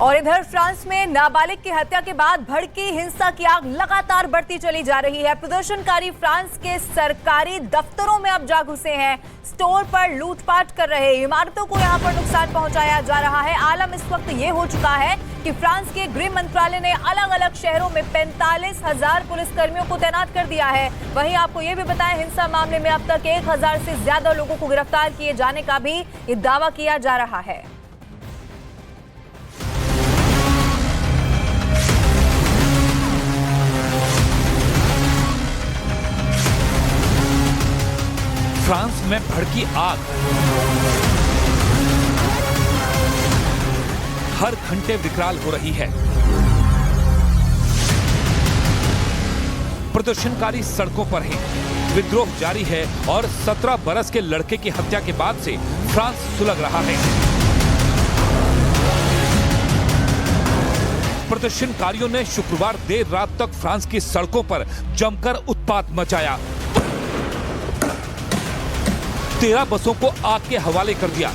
और इधर फ्रांस में नाबालिग की हत्या के बाद भड़की हिंसा की आग लगातार बढ़ती चली जा रही है। प्रदर्शनकारी फ्रांस के सरकारी दफ्तरों में अब जा घुसे हैं, स्टोर पर लूटपाट कर रहे, इमारतों को यहां पर नुकसान पहुंचाया जा रहा है। आलम इस वक्त ये हो चुका है कि फ्रांस के गृह मंत्रालय ने अलग अलग शहरों में 45,000 पुलिसकर्मियों को तैनात कर दिया है। वहीं आपको ये भी बताएं, हिंसा मामले में अब तक 1,000 से ज्यादा लोगों को गिरफ्तार किए जाने का भी ये दावा किया जा रहा है। फ्रांस में भड़की आग, हर घंटे विकराल हो रही है। प्रदर्शनकारी सड़कों पर हैं, विद्रोह जारी है और 17 बरस के लड़के की हत्या के बाद से फ्रांस सुलग रहा है। प्रदर्शनकारियों ने शुक्रवार देर रात तक फ्रांस की सड़कों पर जमकर उत्पात मचाया। 13 बसों को आग के हवाले कर दिया,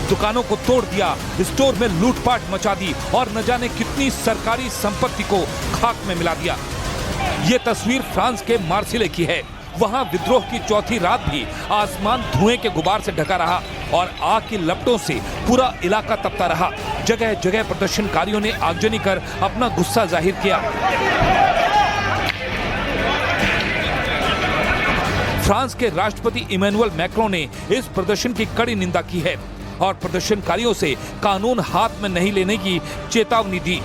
दुकानों को तोड़ दिया, स्टोर में लूटपाट मचा दी और न जाने कितनी सरकारी संपत्ति को खाक में मिला दिया। ये तस्वीर फ्रांस के मार्सिले की है। वहां विद्रोह की चौथी रात भी आसमान धुएं के गुबार से ढका रहा और आग की लपटों से पूरा इलाका तपता रहा। जगह जगह प्रदर्शनकारियों ने आगजनी कर अपना गुस्सा जाहिर किया। फ्रांस के राष्ट्रपति इमैनुअल मैक्रों ने इस प्रदर्शन की कड़ी निंदा की है और प्रदर्शनकारियों से कानून हाथ में नहीं लेने की चेतावनी दी।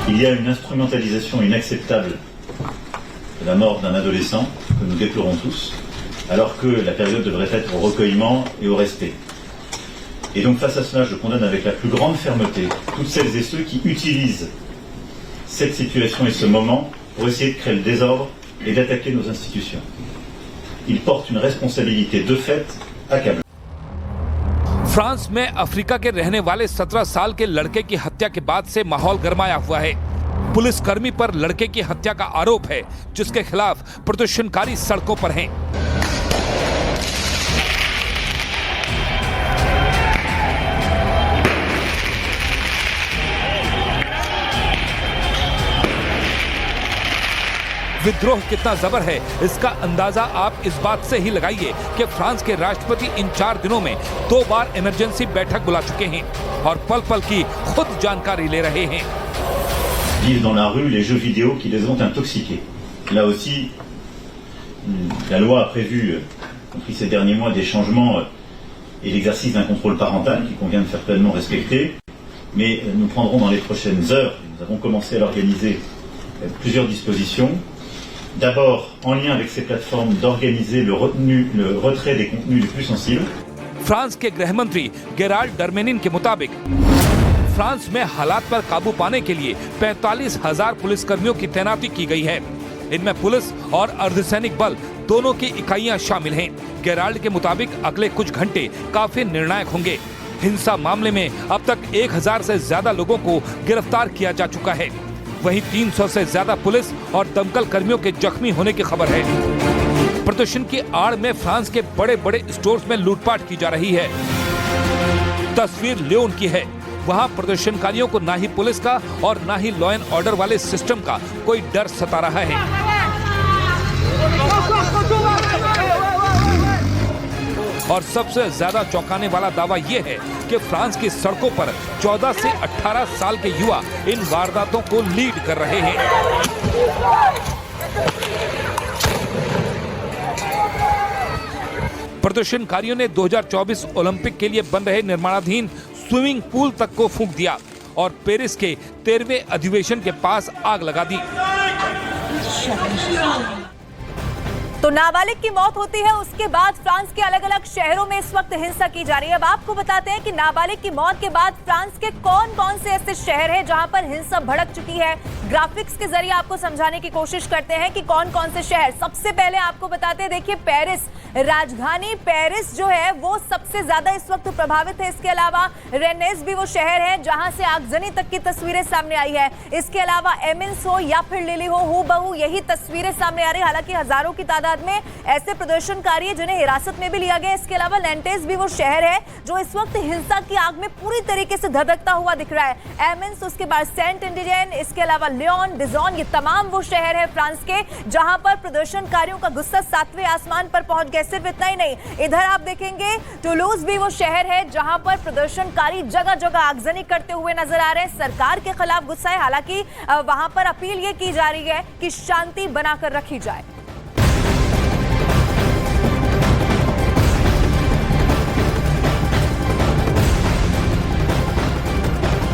Il y a une instrumentalisation inacceptable de la mort d'un adolescent que nous déplorons tous, alors que la période devrait être au recueillement et au respect. Et donc face à cela, je condamne avec la plus grande fermeté toutes celles et ceux qui utilisent cette situation et ce moment pour essayer de créer le désordre et d'attaquer nos institutions. Ils portent une responsabilité de fait accablante. France में Africa के रहने वाले 17 साल के लड़के की हत्या के बाद से माहौल गरमाया हुआ है। पुलिसकर्मी पर लड़के की हत्या का आरोप है, जिसके खिलाफ प्रदर्शनकारी सड़कों पर हैं। विद्रोह कितना जबर है, इसका अंदाजा आप इस बात से ही लगाइए कि फ्रांस के राष्ट्रपति इन 4 दिनों में 2 बार इमरजेंसी बैठक बुला चुके हैं और पल पल की खुद जानकारी ले रहे हैं। Vivent dans la rue les jeux vidéo qui les ont intoxiqués. Là aussi, la loi a prévu, compris ces derniers mois, des changements et l'exercice d'un contrôle parental qu'il convient de faire pleinement respecter. Mais nous prendrons dans les prochaines heures, nous avons commencé à l'organiser, plusieurs dispositions. D'abord, en lien avec ces plateformes, d'organiser le retrait des contenus les plus sensibles. France के गृह मंत्री Gerald डरमेनिन के मुताबिक France में हालात पर काबू पाने के लिए 45,000 पुलिसकर्मियों की तैनाती की गई है। इनमें पुलिस और अर्धसैनिक बल दोनों की इकाइयां शामिल हैं। गेराल्ड के मुताबिक अगले कुछ घंटे काफी निर्णायक होंगे। हिंसा मामले में अब तक 1,000 से ज्यादा लोगों को गिरफ्तार किया जा चुका है। वहीं 300 से ज्यादा पुलिस और दमकल कर्मियों के जख्मी होने की खबर है। प्रदर्शन की आड़ में फ्रांस के बड़े बड़े स्टोर्स में लूटपाट की जा रही है। तस्वीर लियोन की है। वहां प्रदर्शनकारियों को ना ही पुलिस का और ना ही लॉ एंड ऑर्डर वाले सिस्टम का कोई डर सता रहा है। और सबसे ज्यादा चौंकाने वाला दावा यह है कि फ्रांस की सड़कों पर 14 से 18 साल के युवा इन वारदातों को लीड कर रहे हैं। प्रदर्शनकारियों ने 2024 ओलंपिक के लिए बन रहे निर्माणाधीन स्विमिंग पूल तक को फूंक दिया और पेरिस के 13वें अधिवेशन के पास आग लगा दी। तो नाबालिग की मौत होती है, उसके बाद फ्रांस के अलग अलग शहरों में इस वक्त हिंसा की जा रही है। अब आपको बताते हैं कि नाबालिग की मौत के बाद फ्रांस के कौन कौन से ऐसे शहर हैं जहां पर हिंसा भड़क चुकी है। ग्राफिक्स के जरिए आपको समझाने की कोशिश करते हैं कि कौन कौन से शहर। सबसे पहले आपको बताते हैं, देखिए पेरिस, राजधानी पेरिस जो है वो सबसे ज्यादा इस वक्त प्रभावित है। इसके अलावा रेनेस भी वो शहर है जहां से आगजनी तक की तस्वीरें सामने आई है। इसके अलावा एमिन्स हो या फिर लिली हो, हूबहू यही तस्वीरें सामने आ रही है। हालांकि हजारों की तादाद तादाद में ऐसे प्रदर्शनकारी हैं जिन्हें हिरासत में भी लिया गया। इसके अलावा नैंटेस भी वो शहर है जो इस वक्त हिंसा की आग में पूरी तरीके से धधकता हुआ दिख रहा है। एमिन्स, उसके बाद सेंट एंटिएन, इसके अलावा लियोन, डिजॉन, ये तमाम वो शहर है फ्रांस के जहां पर प्रदर्शनकारियों का गुस्सा 7वें आसमान पर पहुंच गया। सिर्फ इतना ही नहीं, इधर आप देखेंगे टुलूज भी वो शहर है जहां पर प्रदर्शनकारी जगह जगह आगजनी करते हुए नजर आ रहे हैं। सरकार के खिलाफ गुस्सा है, हालांकि वहां पर अपील ये की जा रही है कि शांति बनाकर रखी जाए।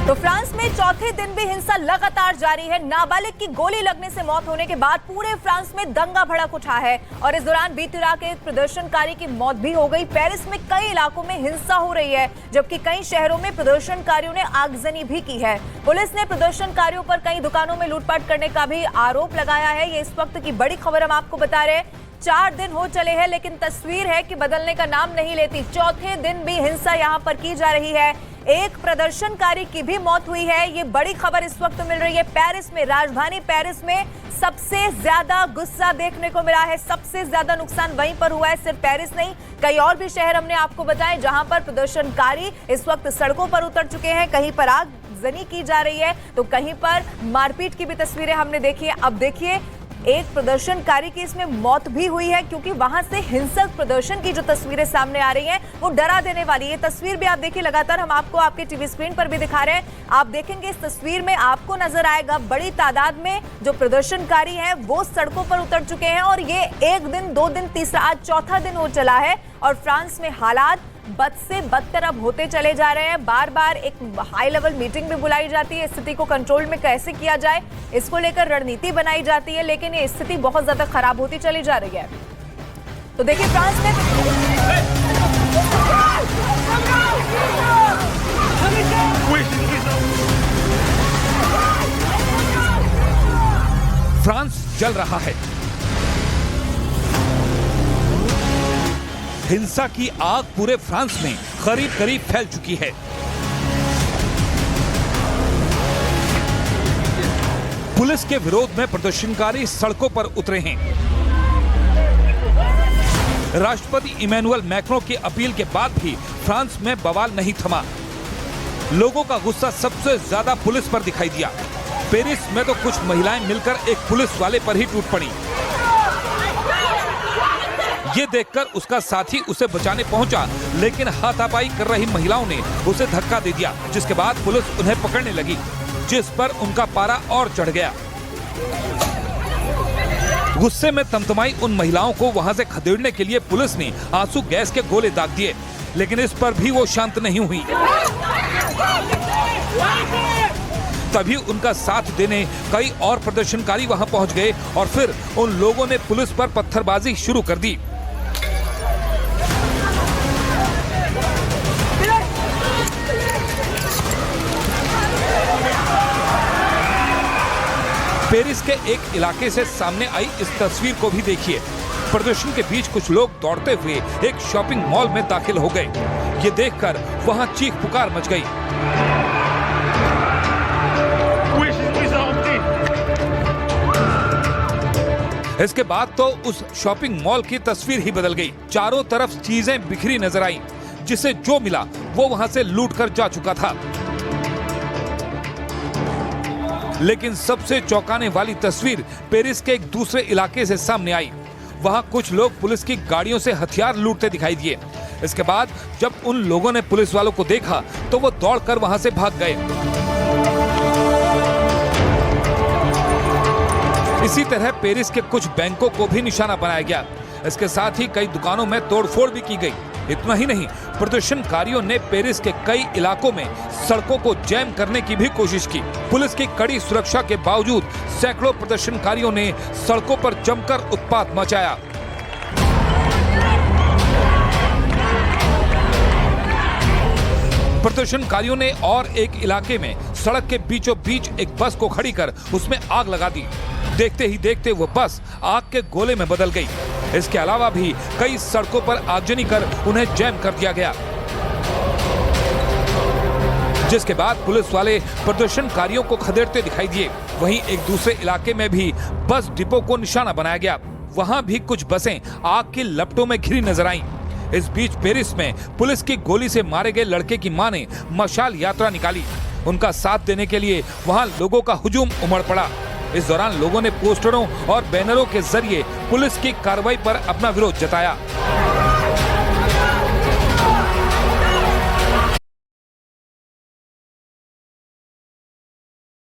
तो फ्रांस में चौथे दिन भी हिंसा लगातार जारी है। नाबालिग की गोली लगने से मौत होने के बाद पूरे फ्रांस में दंगा भड़क उठा है और इस दौरान बीती रात एक प्रदर्शनकारी की मौत भी हो गई। पेरिस में कई इलाकों में हिंसा हो रही है, जबकि कई शहरों में प्रदर्शनकारियों ने आगजनी भी की है। पुलिस ने प्रदर्शनकारियों पर कई दुकानों में लूटपाट करने का भी आरोप लगाया है। ये इस वक्त की बड़ी खबर हम आपको बता रहे हैं। 4 दिन हो चले हैं, लेकिन तस्वीर है कि बदलने का नाम नहीं लेती। चौथे दिन भी हिंसा यहां पर की जा रही है। एक प्रदर्शनकारी की भी मौत हुई है। ये बड़ी खबर इस वक्त मिल रही है। पेरिस में, राजधानी पेरिस में सबसे ज्यादा गुस्सा देखने को मिला है, सबसे ज्यादा नुकसान वहीं पर हुआ है। सिर्फ पेरिस नहीं, कई और भी शहर हमने आपको बताए जहां पर प्रदर्शनकारी इस वक्त सड़कों पर उतर चुके हैं। कहीं पर आगजनी की जा रही है तो कहीं पर मारपीट की भी तस्वीरें हमने देखी है। अब देखिए, एक प्रदर्शनकारी की इसमें मौत भी हुई है क्योंकि वहां से हिंसक प्रदर्शन की जो तस्वीरें सामने आ रही हैं वो डरा देने वाली है। तस्वीर भी आप देखिए, लगातार हम आपको आपके टीवी स्क्रीन पर भी दिखा रहे हैं। आप देखेंगे इस तस्वीर में आपको नजर आएगा बड़ी तादाद में जो प्रदर्शनकारी हैं वो सड़कों पर उतर चुके हैं और ये 1 दिन, 2 दिन, तीसरा, आज चौथा दिन हो चला है और फ्रांस में हालात बद से बदतर अब होते चले जा रहे हैं। बार बार एक हाई लेवल मीटिंग भी बुलाई जाती है, स्थिति को कंट्रोल में कैसे किया जाए इसको लेकर रणनीति बनाई जाती है, लेकिन ये स्थिति बहुत ज्यादा खराब होती चली जा रही है। तो देखिए, फ्रांस में फ्रांस जल रहा है। हिंसा की आग पूरे फ्रांस में करीब करीब फैल चुकी है। पुलिस के विरोध में प्रदर्शनकारी सड़कों पर उतरे हैं। राष्ट्रपति इमैनुअल मैक्रों की अपील के बाद भी फ्रांस में बवाल नहीं थमा। लोगों का गुस्सा सबसे ज्यादा पुलिस पर दिखाई दिया। पेरिस में तो कुछ महिलाएं मिलकर एक पुलिस वाले पर ही टूट पड़ी। ये देखकर उसका साथी उसे बचाने पहुंचा, लेकिन हाथापाई कर रही महिलाओं ने उसे धक्का दे दिया, जिसके बाद पुलिस उन्हें पकड़ने लगी, जिस पर उनका पारा और चढ़ गया। गुस्से में तमतमाई उन महिलाओं को वहां से खदेड़ने के लिए पुलिस ने आंसू गैस के गोले दाग दिए, लेकिन इस पर भी वो शांत नहीं हुई। तभी उनका साथ देने कई और प्रदर्शनकारी वहां पहुंच गए और फिर उन लोगों ने पुलिस पर पत्थरबाजी शुरू कर दी। पेरिस के एक इलाके से सामने आई इस तस्वीर को भी देखिए। प्रदर्शन के बीच कुछ लोग दौड़ते हुए एक शॉपिंग मॉल में दाखिल हो गए। ये देखकर वहां चीख पुकार मच गई। इसके बाद तो उस शॉपिंग मॉल की तस्वीर ही बदल गई। चारों तरफ चीजें बिखरी नजर आई, जिसे जो मिला वो वहां से लूट कर जा चुका था। लेकिन सबसे चौंकाने वाली तस्वीर पेरिस के एक दूसरे इलाके से सामने आई। वहां कुछ लोग पुलिस की गाड़ियों से हथियार लूटते दिखाई दिए। इसके बाद जब उन लोगों ने पुलिस वालों को देखा तो वो दौड़कर वहां से भाग गए। इसी तरह पेरिस के कुछ बैंकों को भी निशाना बनाया गया। इसके साथ ही कई दुकानों में तोड़फोड़ भी की गई। इतना ही नहीं, प्रदर्शनकारियों ने पेरिस के कई इलाकों में सड़कों को जैम करने की भी कोशिश की। पुलिस की कड़ी सुरक्षा के बावजूद सैकड़ों प्रदर्शनकारियों ने सड़कों पर जमकर उत्पात मचाया। प्रदर्शनकारियों ने और एक इलाके में सड़क के बीचों बीच एक बस को खड़ी कर उसमें आग लगा दी। देखते ही देखते वो बस आग के गोले में बदल गई। इसके अलावा भी कई सड़कों पर आगजनी कर उन्हें जैम कर दिया गया, जिसके बाद पुलिस वाले प्रदर्शनकारियों को खदेड़ते दिखाई दिए। वहीं एक दूसरे इलाके में भी बस डिपो को निशाना बनाया गया। वहां भी कुछ बसें आग की लपटों में घिरी नजर आईं। इस बीच पेरिस में पुलिस की गोली से मारे गए लड़के की मां ने मशाल यात्रा निकाली। उनका साथ देने के लिए वहां लोगों का हुजूम उमड़ पड़ा। इस दौरान लोगों ने पोस्टरों और बैनरों के जरिए पुलिस की कार्रवाई पर अपना विरोध जताया।